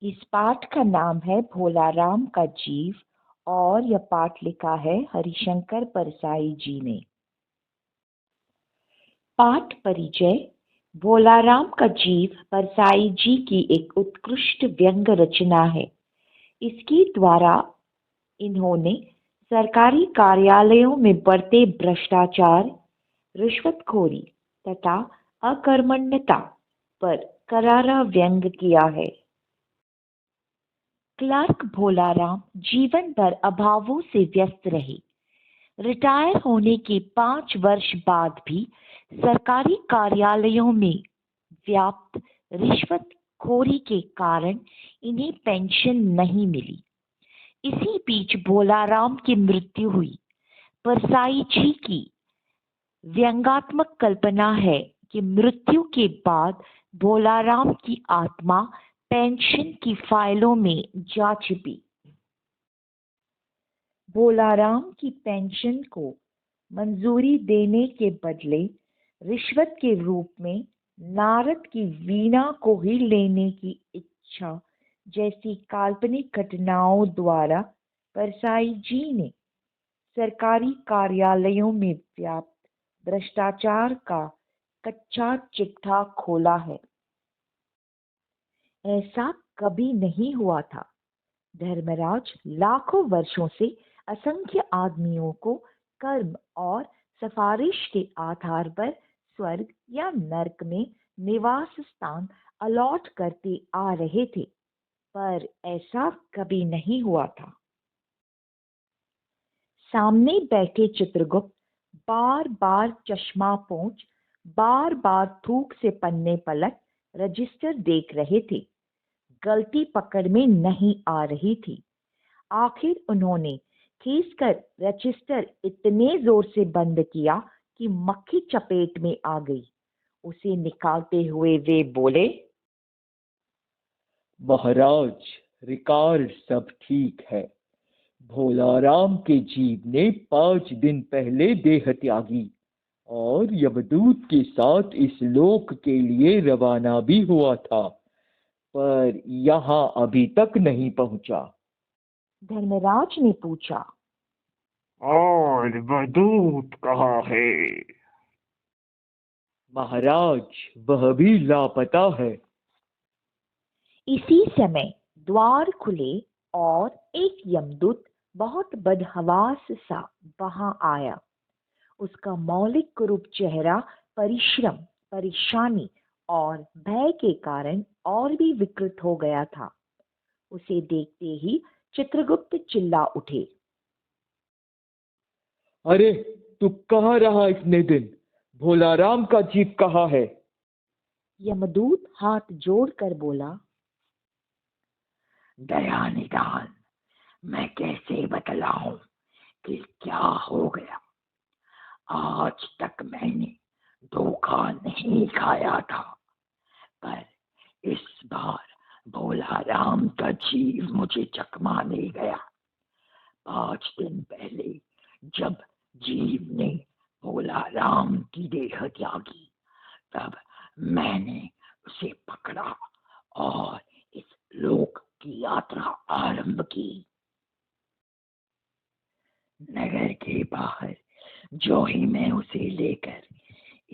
इस पाठ का नाम है भोलाराम का जीव और यह पाठ लिखा है हरिशंकर परसाई जी ने। पाठ परिचय। भोलाराम का जीव परसाई जी की एक उत्कृष्ट व्यंग्य रचना है। इसके द्वारा इन्होंने सरकारी कार्यालयों में बढ़ते भ्रष्टाचार, रिश्वतखोरी तथा अकर्मण्यता पर करारा व्यंग्य किया है। क्लर्क भोलाराम जीवन भर अभावों से व्यस्त रहे। रिटायर होने के 5 वर्ष बाद भी सरकारी कार्यालयों में व्याप्त रिश्वतखोरी के कारण इन्हें पेंशन नहीं मिली। इसी बीच भोलाराम की मृत्यु हुई। परसाई जी की व्यंग्यात्मक कल्पना है कि मृत्यु के बाद भोलाराम की आत्मा पेंशन की फाइलों में जा छिपी। भोलाराम की पेंशन को मंजूरी देने के बदले रिश्वत के रूप में नारद की वीणा को ही लेने की इच्छा जैसी काल्पनिक घटनाओं द्वारा परसाई जी ने सरकारी कार्यालयों में व्याप्त भ्रष्टाचार का कच्चा चिट्ठा खोला है। ऐसा कभी नहीं हुआ था। धर्मराज लाखों वर्षों से असंख्य आदमियों को कर्म और सिफारिश के आधार पर स्वर्ग या नरक में निवास स्थान अलॉट करते आ रहे थे, पर ऐसा कभी नहीं हुआ था। सामने बैठे चित्रगुप्त बार बार चश्मा पोंछ, बार बार थूक से पन्ने पलट रजिस्टर देख रहे थे। गलती पकड़ में नहीं आ रही थी। आखिर उन्होंने खींचकर रजिस्टर इतने जोर से बंद किया कि मक्खी चपेट में आ गई। उसे निकालते हुए वे बोले, महाराज, रिकॉर्ड सब ठीक है। भोलाराम के जीव ने 5 दिन पहले देह त्यागी और यमदूत के साथ इस लोक के लिए रवाना भी हुआ था, पर यहाँ अभी तक नहीं पहुंचा। धर्मराज ने पूछा, और वह दूत कहाँ है? महाराज, वह भी लापता है। इसी समय द्वार खुले और एक यमदूत बहुत बदहवास सा वहां आया। उसका मौलिक कुरूप चेहरा परिश्रम, परेशानी और भय के कारण और भी विकृत हो गया था। उसे देखते ही चित्रगुप्त चिल्ला उठे, अरे, तू कहाँ रहा इतने दिन? भोलाराम का जीव कहाँ है? यमदूत हाथ जोड़कर बोला, दया निदान, मैं कैसे बतलाऊं कि क्या हो गया। आज तक मैंने धोखा नहीं खाया था, पर इस बार भोलाराम का जीव मुझे चकमा ले गया। 5 दिन पहले जब जीव ने भोलाराम की देह त्यागी, तब मैंने उसे पकड़ा और इस लोक की यात्रा आरंभ की। नगर के बाहर जो ही मैं उसे लेकर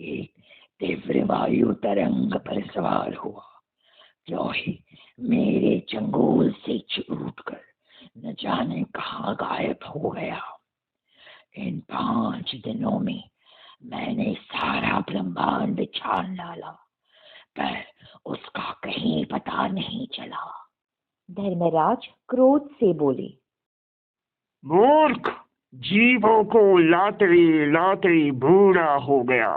एक तीव्र वायु तरंग पर सवार हुआ, जो ही मेरे चंगुल से छूटकर न जाने कहाँ गायब हो गया। इन 5 दिनों में मैंने सारा ब्रह्मांड छान डाला, पर उसका कहीं पता नहीं चला। धर्मराज क्रोध से बोले, मूर्ख, जीवों को लाते लाते बूढ़ा हो गया,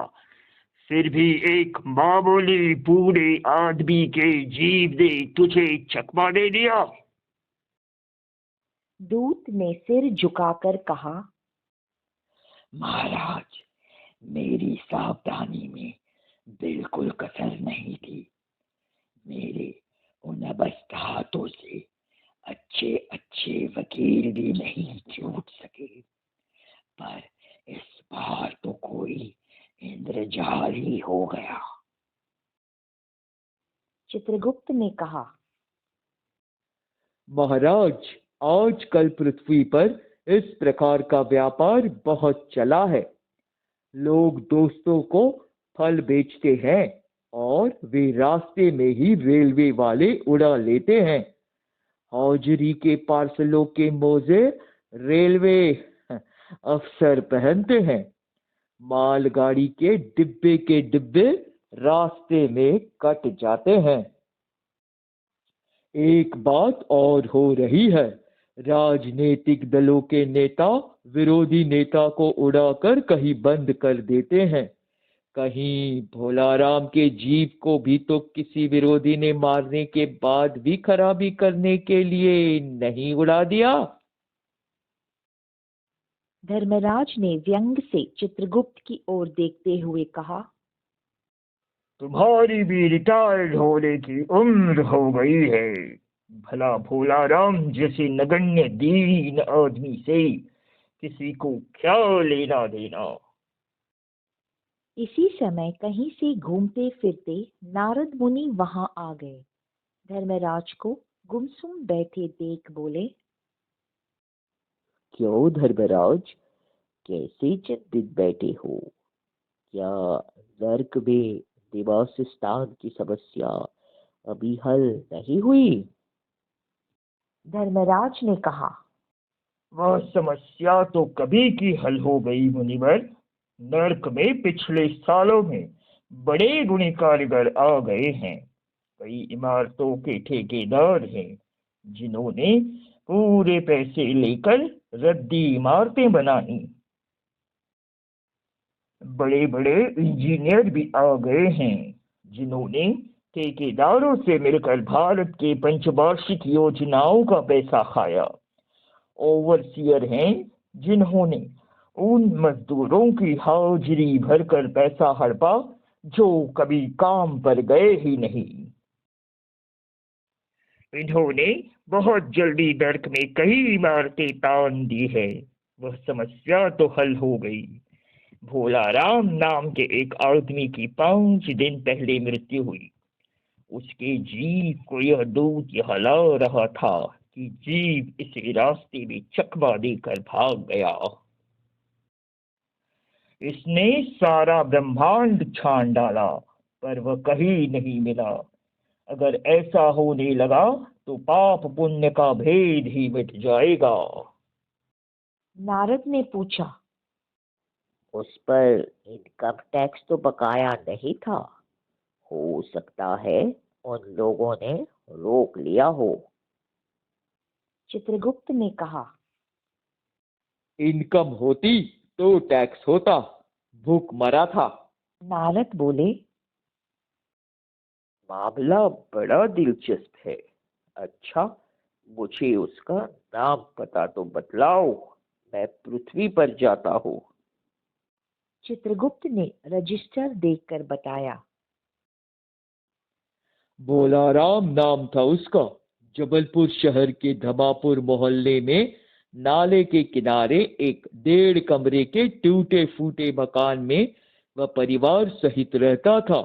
फिर भी एक मामूली बूढ़े आदमी के जीव ने तुझे चकमा दे दिया। दूत ने सिर झुकाकर कहा, महाराज, मेरी सावधानी में बिल्कुल कसर नहीं थी। मेरे उन अबस्थ हाथों से अच्छे अच्छे वकील भी नहीं छूट सके, पर इस बार तो कोई इंद्रजाल ही हो गया। चित्रगुप्त ने कहा, महाराज, आजकल पृथ्वी पर इस प्रकार का व्यापार बहुत चला है। लोग दोस्तों को फल बेचते हैं और वे रास्ते में ही रेलवे वाले उड़ा लेते हैं। हौजरी के पार्सलों के मोजे रेलवे अफसर पहनते हैं। मालगाड़ी के डिब्बे रास्ते में कट जाते हैं। एक बात और हो रही है, राजनीतिक दलों के नेता विरोधी नेता को उड़ाकर कहीं बंद कर देते हैं। कहीं भोलाराम के जीप को भी तो किसी विरोधी ने मारने के बाद भी खराबी करने के लिए नहीं उड़ा दिया। धर्मराज ने व्यंग से चित्रगुप्त की ओर देखते हुए कहा, तुम्हारी भी रिटायर्ड होने की उम्र हो गई है। भला भोलाराम जैसे नगण्य दीन आदमी से किसी को क्या लेना देना। इसी समय कहीं से घूमते फिरते नारद मुनि वहां आ गए। धर्मराज को गुमसुम बैठे देख बोले, क्यों धर्मराज, कैसे चिंतित बैठे हो? क्या नर्क में निवास स्थान की समस्या अभी हल नहीं हुई? धर्मराज ने कहा, वह समस्या तो कभी की हल हो गई मुनिवर। नर्क में पिछले सालों में बड़े गुणी कारीगर आ गए हैं। कई इमारतों के ठेकेदार हैं जिन्होंने पूरे पैसे लेकर रद्दी इमारतें बनाई। बड़े बड़े इंजीनियर भी आ गए हैं जिन्होंने ठेकेदारों से मिलकर भारत के पंचवार्षिक योजनाओं का पैसा खाया। ओवरसियर हैं जिन्होंने उन मजदूरों की हाजिरी भरकर पैसा हड़पा जो कभी काम पर गए ही नहीं। इन्होंने बहुत जल्दी नर्क में कई इमारतें तान दी है। वह समस्या तो हल हो गई। भोलाराम नाम के एक आदमी की 5 दिन पहले मृत्यु हुई। उसके जीव को यह दूत हला रहा था कि जीव इस रास्ते में चकमा देकर भाग गया। इसने सारा ब्रह्मांड छान डाला पर वह कहीं नहीं मिला। अगर ऐसा होने लगा तो पाप पुण्य का भेद ही मिट जाएगा। नारद ने पूछा, उस पर इनकम टैक्स तो बकाया नहीं था। हो सकता है उन लोगों ने रोक लिया हो। चित्रगुप्त ने कहा, इनकम होती तो टैक्स होता, भूख मरा था। नारद बोले, मामला बड़ा दिलचस्प है। अच्छा, मुझे उसका नाम पता तो बतलाओ, मैं पृथ्वी पर जाता हूँ। चित्रगुप्त ने रजिस्टर देखकर बताया, भोलाराम नाम था उसका। जबलपुर शहर के धमापुर मोहल्ले में नाले के किनारे एक 1.5 कमरे के टूटे फूटे मकान में वह परिवार सहित रहता था।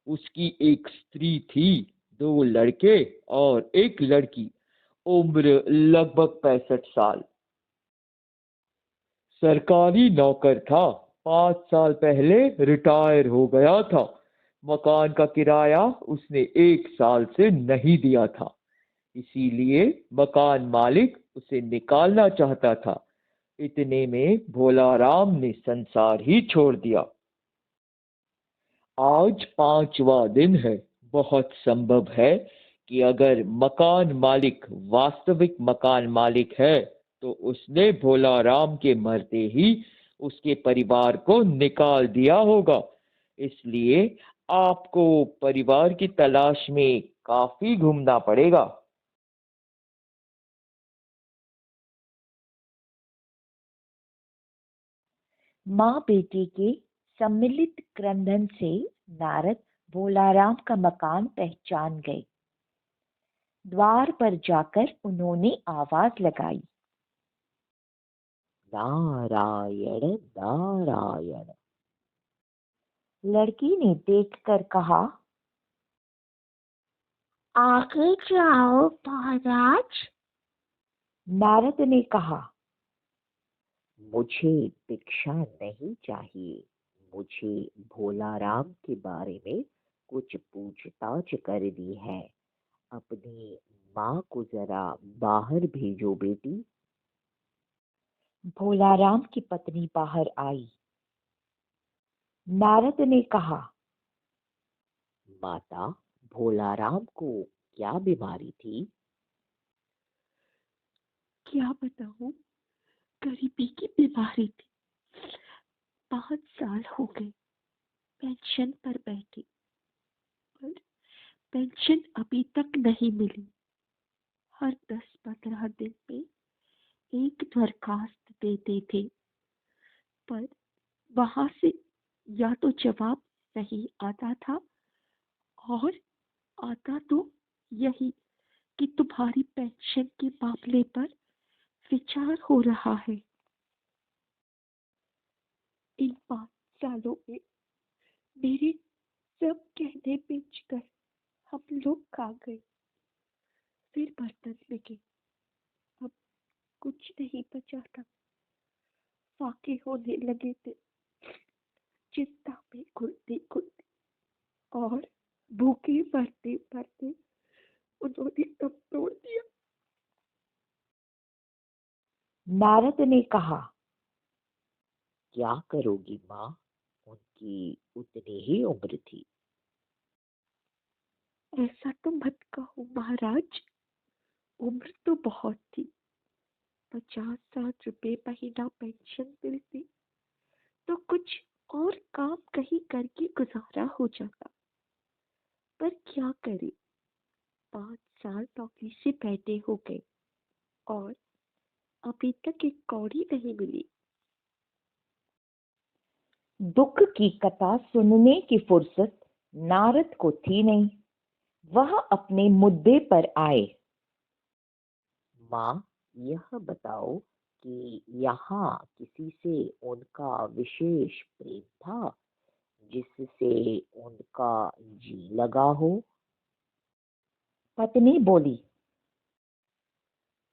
उसकी एक स्त्री थी, 2 लड़के और एक लड़की। उम्र लगभग 65 साल। सरकारी नौकर था। 5 साल पहले रिटायर हो गया था। मकान का किराया उसने 1 साल से नहीं दिया था, इसीलिए मकान मालिक उसे निकालना चाहता था। इतने में भोलाराम ने संसार ही छोड़ दिया। आज 5वां दिन है। बहुत संभव है कि अगर मकान मालिक वास्तविक मकान मालिक है तो उसने भोलाराम के मरते ही उसके परिवार को निकाल दिया होगा। इसलिए आपको परिवार की तलाश में काफी घूमना पड़ेगा। माँ बेटी के सम्मिलित क्रंदन से नारद भोलाराम का मकान पहचान गए। द्वार पर जाकर उन्होंने आवाज लगाई, नारायण नारायण। लड़की ने देखकर कहा, आगे जाओ महाराज, नारद ने कहा, मुझे भिक्षा नहीं चाहिए। मुझे भोला राम के बारे में कुछ पूछताछ करनी है। अपनी माँ को जरा बाहर भेजो बेटी। भोलाराम की पत्नी बाहर आई। नारद ने कहा, माता, भोला राम को क्या बीमारी थी? क्या बताऊं, गरीबी की बीमारी थी। 5 साल हो गए पेंशन पर बैठी, पर पेंशन अभी तक नहीं मिली। हर 10-15 दिन में एक दरखास्त देते थे, पर वहां से या तो जवाब नहीं आता था, और आता तो यही कि तुम्हारी पेंशन के मामले पर विचार हो रहा है। इन 5 सालों में मेरे सब गहने बेचकर हम लोग खा गए, फिर बर्तन बिके, अब कुछ नहीं बचा था। फाके होने लगे थे, चिंता में घुलते घुलते, और भूखे मरते मरते उन्होंने दम तोड़ दिया। नारद ने कहा, क्या करोगी माँ? उनकी उतनी ही उम्र थी। ऐसा तो मत कहो महाराज, उम्र तो बहुत थी। 50-60 रुपए महीना पेंशन मिलती तो कुछ और काम कहीं करके गुजारा हो जाता, पर क्या करे, 5 साल नौकरी से बैठे हो गए और अभी तक एक कौड़ी नहीं मिली। दुख की कथा सुनने की फुर्सत नारद को थी नहीं। वह अपने मुद्दे पर आए। माँ, यह बताओ कि यहाँ किसी से उनका विशेष प्रेम था, जिससे उनका जी लगा हो? पत्नी बोली,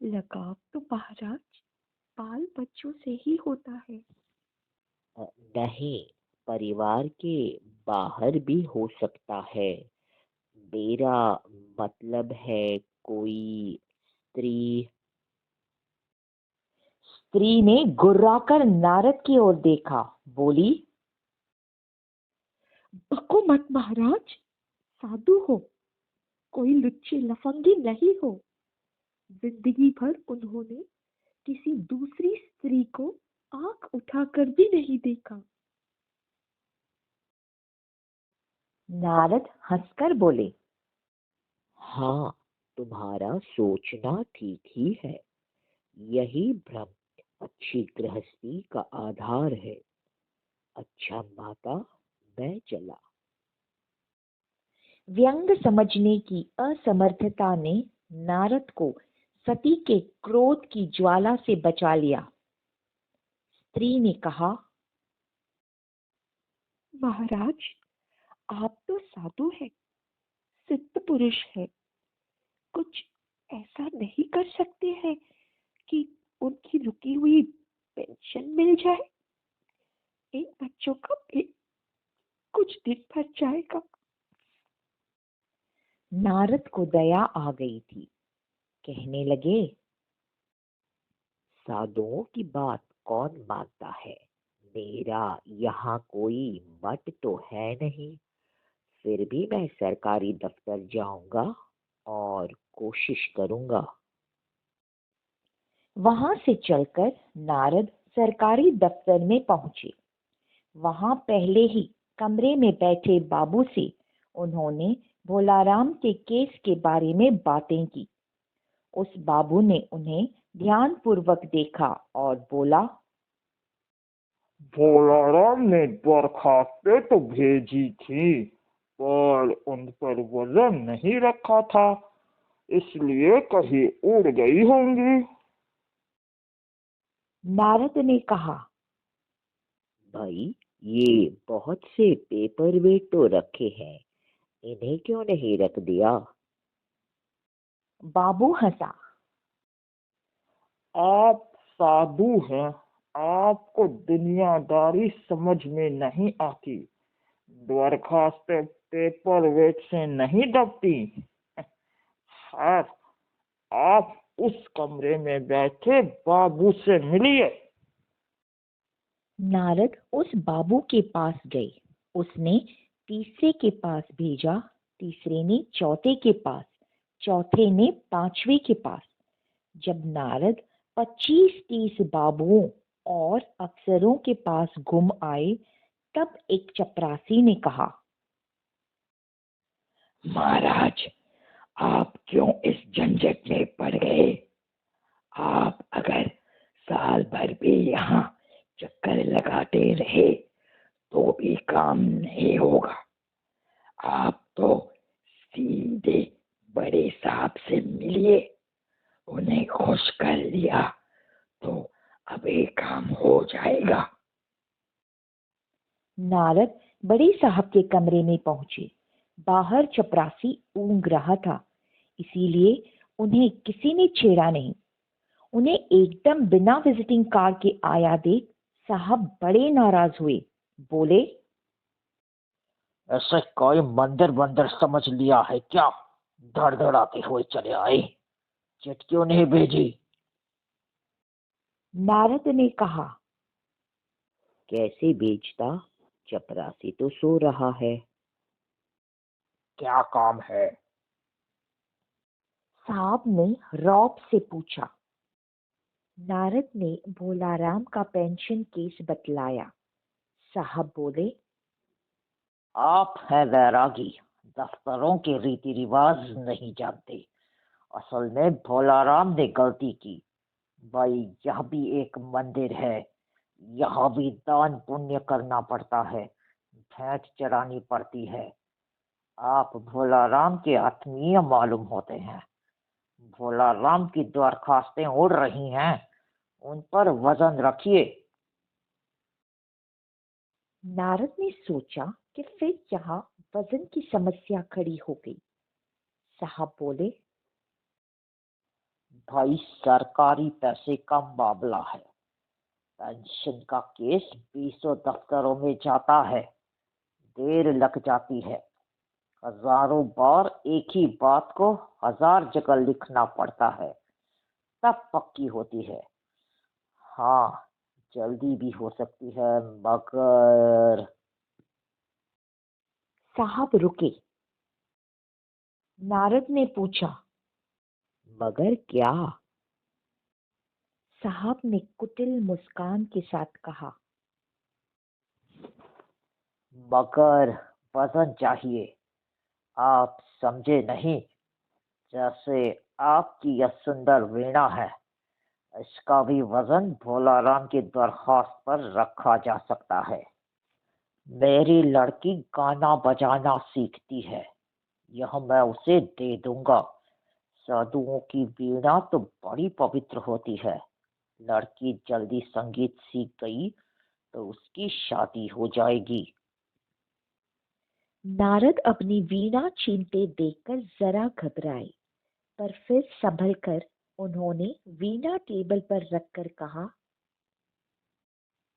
लगाव तो महाराज बाल बच्चों से ही होता है। नहीं, परिवार के बाहर भी हो सकता है। मेरा मतलब है कोई स्त्री। स्त्री ने गुर्राकर नारद की ओर देखा, बोली, बको मत महाराज, साधु हो, कोई लुच्चे लफंगे नहीं हो। जिंदगी भर उन्होंने किसी दूसरी स्त्री को आंख उठाकर भी नहीं देखा। नारद हंसकर बोले, हाँ, तुम्हारा सोचना ठीक ही है। यही भ्रम अच्छी गृहस्थी का आधार है। अच्छा माता, मैं चला। व्यंग समझने की असमर्थता ने नारद को सती के क्रोध की ज्वाला से बचा लिया। स्त्री ने कहा, महाराज, आप तो साधु हैं, सिद्ध पुरुष है, कुछ ऐसा नहीं कर सकते हैं कि उनकी रुकी हुई पेंशन मिल जाए। इन बच्चों का पेट कुछ दिन भर जाएगा। नारद को दया आ गई थी। कहने लगे, साधुओं की बात कौन मानता है? मेरा यहाँ कोई मठ तो है नहीं। फिर भी मैं सरकारी दफ्तर जाऊंगा और कोशिश करूंगा। वहां से चलकर नारद सरकारी दफ्तर में पहुंचे। वहां पहले ही कमरे में बैठे बाबू से उन्होंने भोलाराम के केस के बारे में बातें की। उस बाबू ने उन्हें ध्यानपूर्वक देखा और बोला, भोलाराम ने दरखास्तें तो भेजी थी, पर उन पर वजन नहीं रखा था, इसलिए कहीं उड़ गई होंगी। नारद ने कहा, भाई, ये बहुत से पेपर वेट तो रखे हैं, इन्हें क्यों नहीं रख दिया? बाबू हंसा। आप साधु हैं, आपको दुनियादारी समझ में नहीं आती। दरखास्तें पेपर वेट से नहीं दबती। खैर, आप उस कमरे में बैठे बाबू से मिलिए। नारद उस बाबू के पास गए। उसने तीसरे के पास भेजा, तीसरे ने चौथे के पास, चौथे ने पांचवे के पास। जब नारद 25-30 बाबुओं और अफसरों के पास घूम आए, तब एक चपरासी ने कहा, महाराज, आप क्यों इस झंझट में पड़ गए? आप अगर साल भर भी यहाँ चक्कर लगाते रहे तो भी काम नहीं होगा। आप तो सीधे बड़े साहब से मिलिए, उन्हें खुश कर लिया तो अभी काम हो जाएगा। नारद बड़े साहब के कमरे में पहुंचे। बाहर चपरासी ऊँघ रहा था, इसीलिए उन्हें किसी ने छेड़ा नहीं। उन्हें एकदम बिना विजिटिंग कार्ड के आया देख साहब बड़े नाराज हुए। बोले, ऐसे कोई मंदिर बंदर समझ लिया है क्या? धड़धड़ाते हुए चले आए, चिट क्यों नहीं भेजी? नारद ने कहा, कैसे भेजता, चपरासी तो सो रहा है। क्या काम है? साहब ने रौब से पूछा। नारद ने भोलाराम का पेंशन केस बतलाया। साहब बोले, आप हैं वैरागी, दफ्तरों के रीति रिवाज नहीं जानते। असल में भोलाराम ने गलती की। भाई, यह भी एक मंदिर है, यहाँ भी दान पुण्य करना पड़ता है, भेंट चढ़ानी पड़ती है। आप भोलाराम के आत्मीय मालूम होते हैं। भोलाराम की दरखास्तें उड़ रही हैं, उन पर वजन रखिए। नारद ने सोचा कि फिर यहाँ वजन की समस्या खड़ी हो गई। साहब बोले, भाई, सरकारी पैसे का मामला है। पेंशन का केस 20 दफ्तरों में जाता है, देर लग जाती है। हजारों बार एक ही बात को 1000 जगह लिखना पड़ता है, तब पक्की होती है। हाँ, जल्दी भी हो सकती है, मगर साहब रुके। नारद ने पूछा, मगर क्या? साहब ने कुटिल मुस्कान के साथ कहा, मगर वजन चाहिए। आप समझे नहीं? जैसे आपकी यह सुंदर वीणा है, इसका भी वजन भोलाराम की दरख्वास्त पर रखा जा सकता है। मेरी लड़की गाना बजाना सीखती है, यह मैं उसे दे दूंगा। साधुओं की वीणा तो बड़ी पवित्र होती है। लड़की जल्दी संगीत सीख गई तो उसकी शादी हो जाएगी। नारद अपनी वीणा छीनते देखकर जरा घबराए, पर फिर संभल कर उन्होंने वीणा टेबल पर रखकर कहा,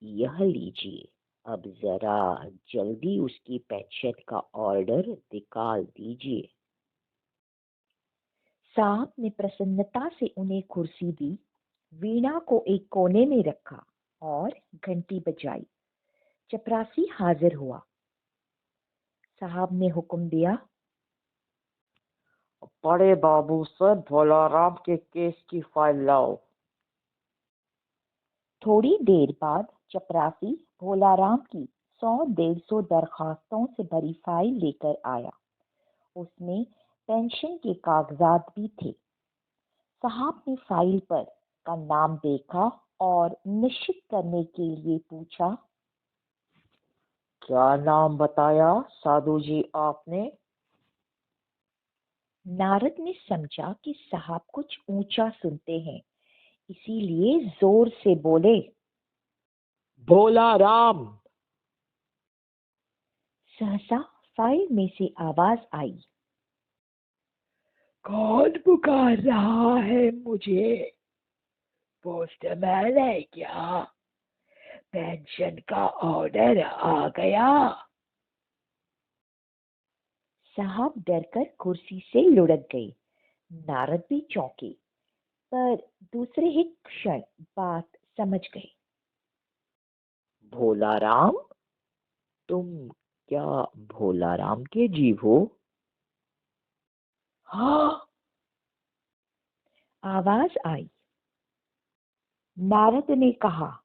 यह लीजिए, अब जरा जल्दी उसकी पेंशन का ऑर्डर निकाल दीजिए। साहब ने प्रसन्नता से उन्हें कुर्सी दी, वीणा को एक कोने में रखा और घंटी बजाई। चपरासी हाजिर हुआ। साहब ने हुक्म दिया, बड़े बाबू से भोलाराम के केस की फाइल लाओ। थोड़ी देर बाद चपरासी भोलाराम की 100-150 दरखास्तों से भरी फाइल लेकर आया। उसमें पेंशन के कागजात भी थे। साहब ने फाइल पर का नाम देखा और निश्चित करने के लिए पूछा, क्या नाम बताया साधु जी आपने? नारद ने समझा कि साहब कुछ ऊंचा सुनते हैं, इसीलिए जोर से बोले, भोलाराम। सहसा फाइल में से आवाज आई, कौन पुकार रहा है मुझे? पोस्टमैन है क्या? पेंशन का ऑर्डर आ गया। साहब डरकर कुर्सी से लुढ़क गए। नारद भी चौंके, पर दूसरे ही क्षण बात समझ गए। भोलाराम, तुम क्या भोलाराम के जीव हो? हाँ, आवाज आई। नारद ने कहा,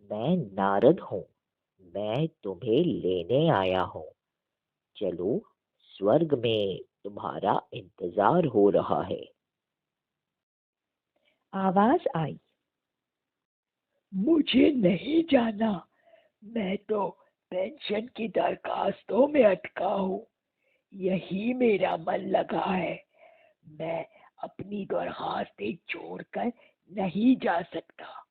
मैं नारद हूँ। मैं तुम्हें लेने आया हूँ। चलो, स्वर्ग में तुम्हारा इंतजार हो रहा है। आवाज आई। मुझे नहीं जाना। मैं तो पेंशन की दरखास्तों में अटका हूँ। यही मेरा मन लगा है। मैं अपनी दरखास्तें छोड़कर नहीं जा सकता।